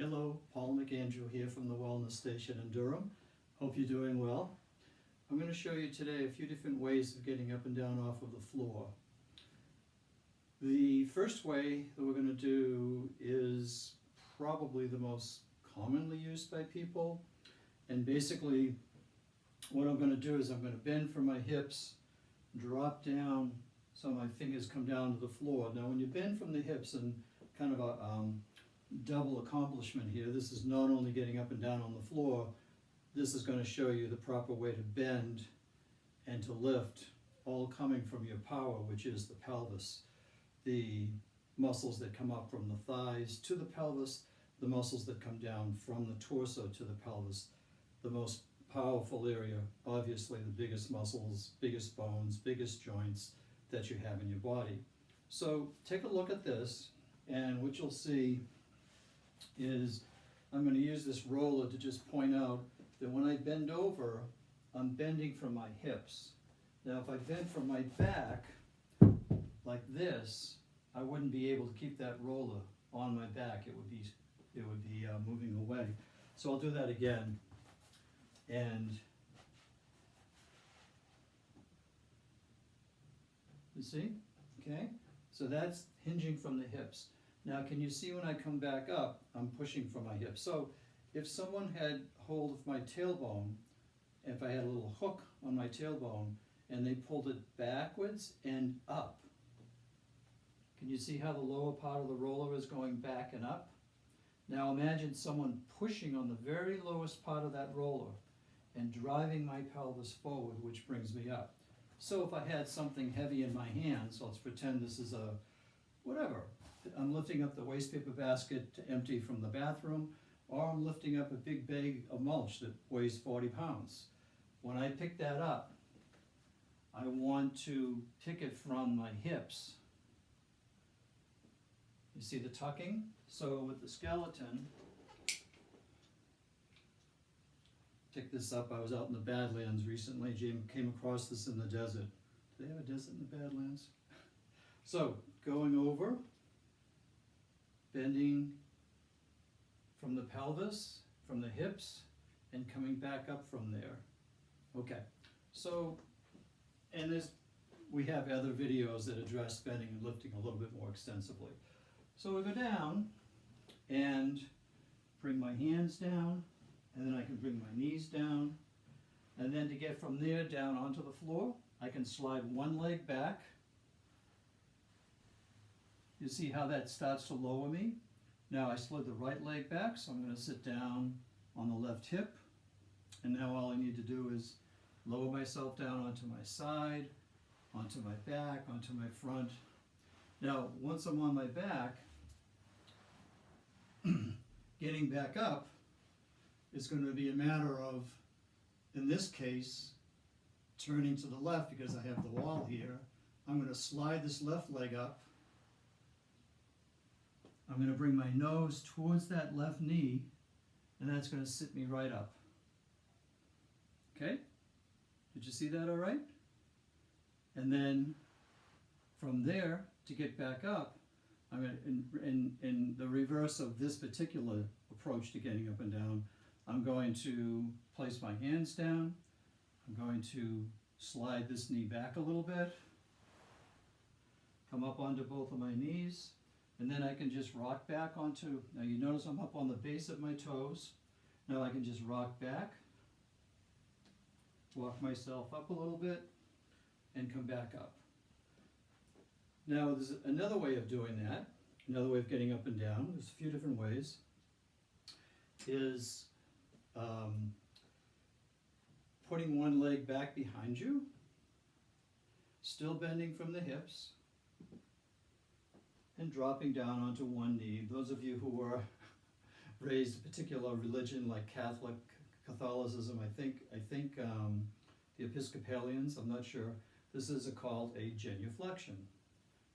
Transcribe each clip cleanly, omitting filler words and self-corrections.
Hello, Paul Mcandrew here from the Wellness Station in Durham. Hope you're doing well. I'm going to show you today a few different ways of getting up and down off of the floor. The first way that we're going to do is probably the most commonly used by people. And basically what I'm going to do is I'm going to bend from my hips, drop down so my fingers come down to the floor. Now when you bend from the hips, and kind of a double accomplishment here, this is not only getting up and down on the floor, this is going to show you the proper way to bend and to lift, all coming from your power, which is the pelvis. The muscles that come up from the thighs to the pelvis, the muscles that come down from the torso to the pelvis. The most powerful area, obviously the biggest muscles, biggest bones, biggest joints that you have in your body. So take a look at this, and what you'll see is I'm going to use this roller to just point out that when I bend over, I'm bending from my hips. Now if I bend from my back like this, I wouldn't be able to keep that roller on my back. It would be moving away. So I'll do that again. And you see? Okay? So that's hinging from the hips. Now can you see when I come back up, I'm pushing from my hips. So if someone had hold of my tailbone, if I had a little hook on my tailbone and they pulled it backwards and up, can you see how the lower part of the roller is going back and up? Now imagine someone pushing on the very lowest part of that roller and driving my pelvis forward, which brings me up. So if I had something heavy in my hands, let's pretend this is a whatever. I'm lifting up the waste paper basket to empty from the bathroom, or I'm lifting up a big bag of mulch that weighs 40 pounds. When I pick that up, I want to pick it from my hips. You see the tucking? So with the skeleton, pick this up. I was out in the Badlands recently. Jim came across this in the desert. Do they have a desert in the Badlands? So going over, bending from the pelvis, from the hips, and coming back up from there. Okay, so, and we have other videos that address bending and lifting a little bit more extensively. So we go down and bring my hands down, and then I can bring my knees down, and then to get from there down onto the floor, I can slide one leg back. You see how that starts to lower me? Now I slid the right leg back, so I'm going to sit down on the left hip, and now all I need to do is lower myself down onto my side, onto my back, onto my front. Now once I'm on my back, getting back up is going to be a matter of, in this case, turning to the left because I have the wall here. I'm going to slide this left leg up. I'm going to bring my nose towards that left knee, and that's going to sit me right up. Okay? Did you see that all right? And then from there, to get back up, I'm going to, in the reverse of this particular approach to getting up and down, I'm going to place my hands down. I'm going to slide this knee back a little bit, come up onto both of my knees, and then I can just rock back onto, now you notice I'm up on the base of my toes. Now I can just rock back, walk myself up a little bit, and come back up. Now there's another way of doing that, another way of getting up and down, there's a few different ways, is putting one leg back behind you, still bending from the hips, and dropping down onto one knee. Those of you who were raised a particular religion like Catholicism, I think the Episcopalians, I'm not sure, this is called a genuflection.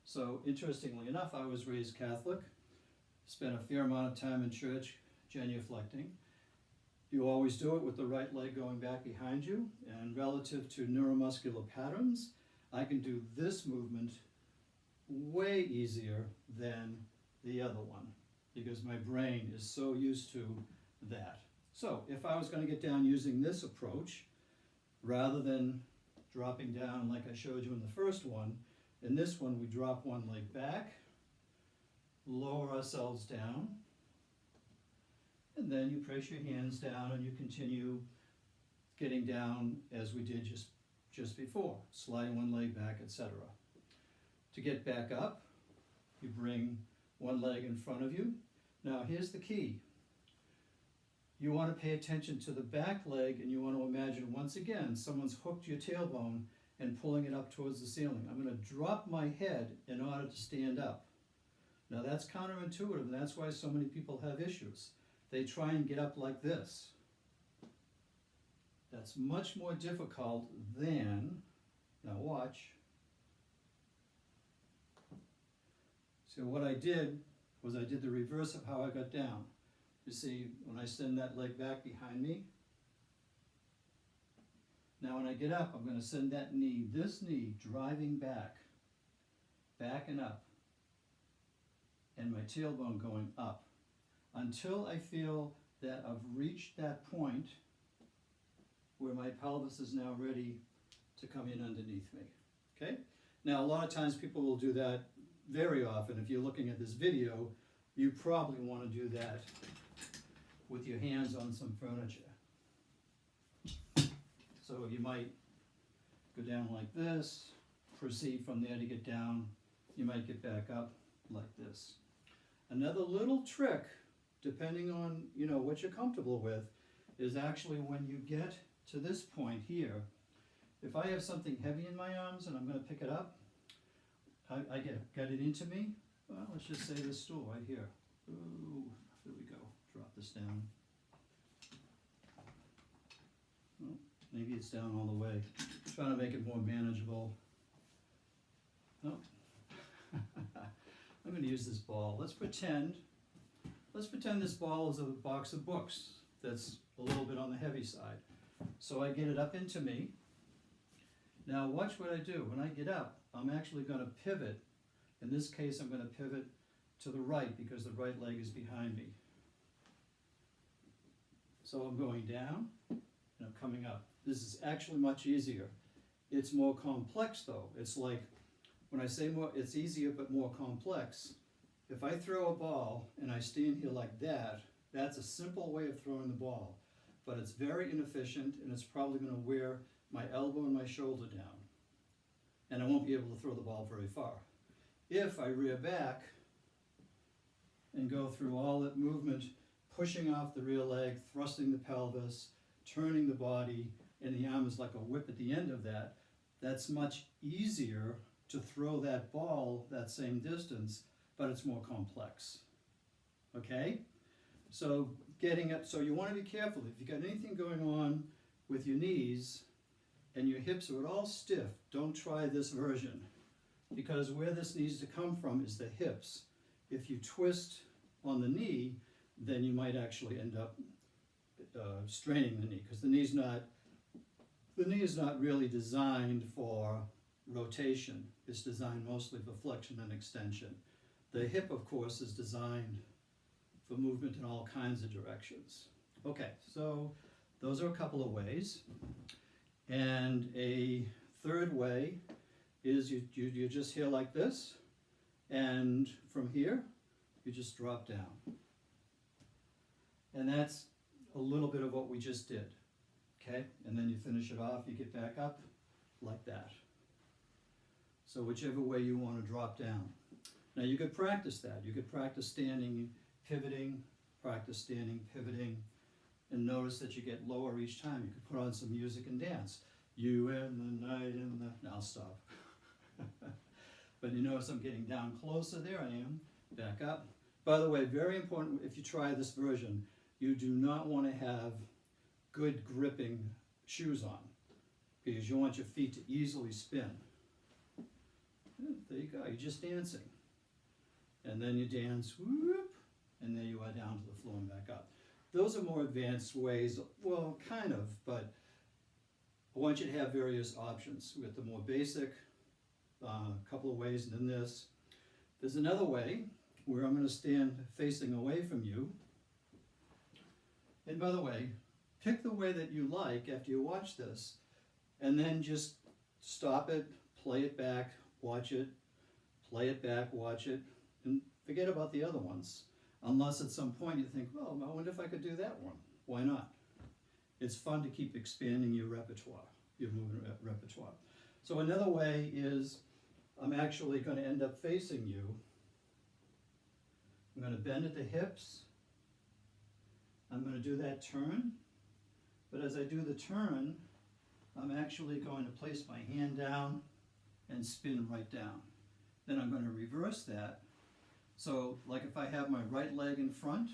So interestingly enough, I was raised Catholic, spent a fair amount of time in church genuflecting. You always do it with the right leg going back behind you, and relative to neuromuscular patterns, I can do this movement way easier than the other one. because my brain is so used to that. So if I was going to get down using this approach, rather than dropping down like I showed you in the first one, in this one we drop one leg back, lower ourselves down, and then you press your hands down and you continue getting down as we did just before, sliding one leg back, etc. To get back up, you bring one leg in front of you. Now here's the key. You want to pay attention to the back leg, and you want to imagine once again someone's hooked your tailbone and pulling it up towards the ceiling. I'm going to drop my head in order to stand up. Now that's counterintuitive, and that's why so many people have issues. They try and get up like this. That's much more difficult than, now watch. So what I did was I did the reverse of how I got down. You see, when I send that leg back behind me, now when I get up, I'm going to send that knee, this knee, driving back and up, and my tailbone going up, until I feel that I've reached that point where my pelvis is now ready to come in underneath me. Okay? Now a lot of times people will do that very often. If you're looking at this video, you probably want to do that with your hands on some furniture. So you might go down like this, proceed from there to get down. You might get back up like this. Another little trick, depending on what you're comfortable with, is actually when you get to this point here, if I have something heavy in my arms and I'm going to pick it up, I get it into me. Well, let's just say this stool right here. Ooh, there we go. Drop this down. Well, maybe it's down all the way. Trying to make it more manageable. Oh. I'm going to use this ball. Let's pretend this ball is a box of books that's a little bit on the heavy side. So I get it up into me. Now watch what I do. When I get up, I'm actually going to pivot. In this case, I'm going to pivot to the right because the right leg is behind me. So I'm going down and I'm coming up. This is actually much easier. It's more complex though. It's like, when I say more, it's easier but more complex. If I throw a ball and I stand here like that, that's a simple way of throwing the ball. But it's very inefficient, and it's probably going to wear my elbow and my shoulder down. And I won't be able to throw the ball very far. If I rear back and go through all that movement, pushing off the rear leg, thrusting the pelvis, turning the body, and the arm is like a whip at the end of that, that's much easier to throw that ball that same distance, but it's more complex. Okay? So getting up, so you want to be careful. If you've got anything going on with your knees and your hips are at all stiff, don't try this version, because where this needs to come from is the hips. If you twist on the knee, then you might actually end up straining the knee, because the knee is not really designed for rotation. It's designed mostly for flexion and extension. The hip, of course, is designed for movement in all kinds of directions. Okay, so those are a couple of ways. And a third way is you're just here like this, and from here, you just drop down. And that's a little bit of what we just did, okay? And then you finish it off, you get back up like that. So whichever way you want to drop down. Now you could practice that. You could practice standing, pivoting, practice standing, pivoting, and notice that you get lower each time. You could put on some music and dance. You and the night and the... Now I'll stop. But you notice I'm getting down closer. There I am. Back up. By the way, very important, if you try this version, you do not want to have good gripping shoes on, because you want your feet to easily spin. There you go, you're just dancing. And then you dance, whoop, and there you are down to the floor and back up. Those are more advanced ways, well, kind of, but I want you to have various options. We got the more basic, couple of ways, and then this. There's another way, where I'm going to stand facing away from you. And by the way, pick the way that you like after you watch this, and then just stop it, play it back, watch it, play it back, watch it, and forget about the other ones. Unless at some point you think, well, I wonder if I could do that one. Why not? It's fun to keep expanding your repertoire, your movement repertoire. So another way is I'm actually going to end up facing you. I'm going to bend at the hips. I'm going to do that turn. But as I do the turn, I'm actually going to place my hand down and spin right down. Then I'm going to reverse that. So like if I have my right leg in front,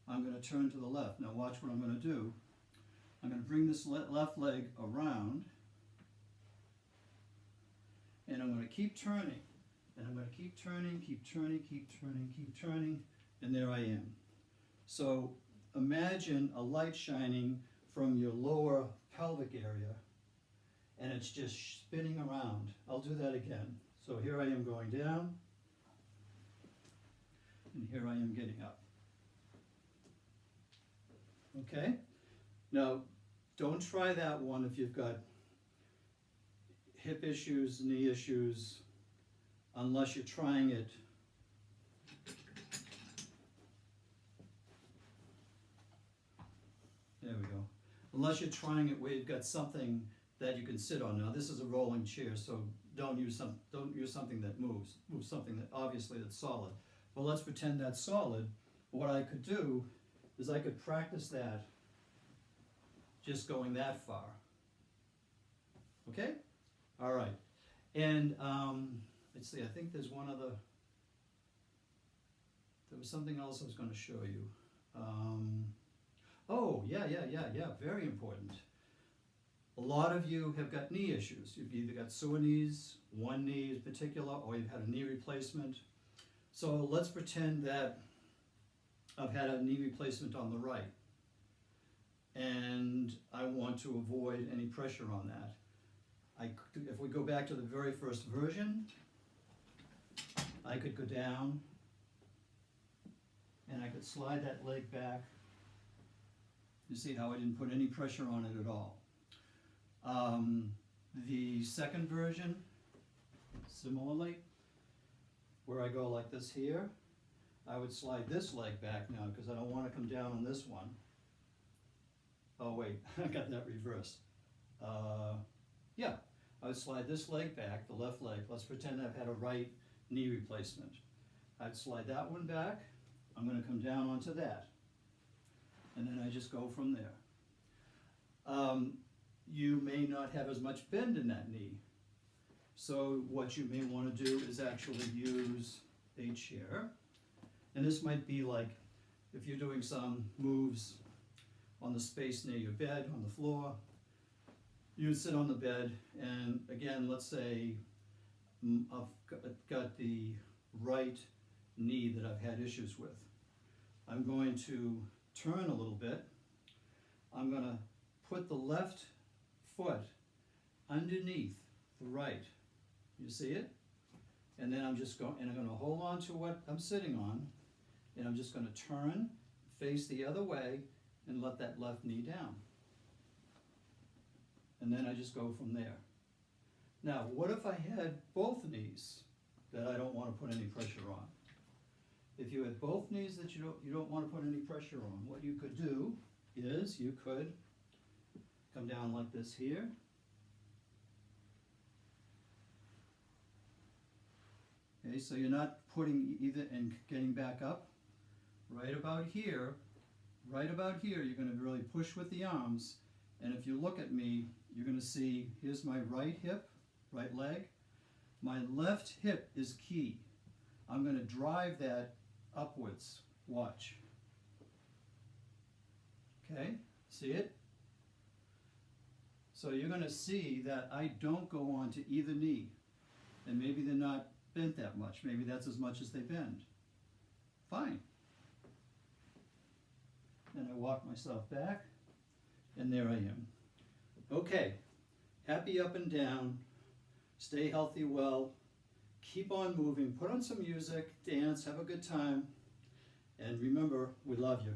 I'm going to turn to the left. Now watch what I'm going to do. I'm going to bring this left leg around, and I'm going to keep turning. And I'm going to keep turning, keep turning, keep turning, keep turning, and there I am. So imagine a light shining from your lower pelvic area, and it's just spinning around. I'll do that again. So here I am going down, and here I am getting up. Okay? Now, don't try that one if you've got hip issues, knee issues, unless you're trying it there we go. Unless you're trying it where you've got something that you can sit on. Now this is a rolling chair, so don't use something that moves. Move something that obviously that's solid. But let's pretend that's solid. What I could do is I could practice that just going that far. Okay? All right. And let's see, I think there's one other, there was something else I was going to show you. Oh, yeah, very important. A lot of you have got knee issues. You've either got sore knees, one knee in particular, or you've had a knee replacement. So let's pretend that I've had a knee replacement on the right, and I want to avoid any pressure on that. If we go back to the very first version, I could go down, and I could slide that leg back. You see how I didn't put any pressure on it at all. The second version, similarly, where I go like this here, I would slide this leg back now because I don't want to come down on this one. Oh wait, I got that reversed. Yeah, I would slide this leg back, the left leg. Let's pretend I've had a right knee replacement. I'd slide that one back. I'm going to come down onto that. And then I just go from there. You may not have as much bend in that knee. So what you may want to do is actually use a chair. And this might be like if you're doing some moves on the space near your bed, on the floor, you would sit on the bed, and again, let's say I've got the right knee that I've had issues with. I'm going to turn a little bit. I'm going to put the left foot underneath the right. You see it? And then I'm just going, and I'm going to hold on to what I'm sitting on, and I'm just going to turn, face the other way, and let that left knee down. And then I just go from there. Now, what if I had both knees that I don't want to put any pressure on? If you had both knees that you don't want to put any pressure on, what you could do is you could come down like this here. Okay, so you're not putting either and getting back up. Right about here, you're going to really push with the arms. And if you look at me, you're going to see, here's my right hip, right leg. My left hip is key. I'm going to drive that upwards. Watch. Okay, see it? So you're going to see that I don't go on to either knee. And maybe they're not bent that much. Maybe that's as much as they bend. Fine. And I walk myself back, and there I am. Okay, happy up and down, stay healthy well, keep on moving, put on some music, dance, have a good time, and remember, we love you.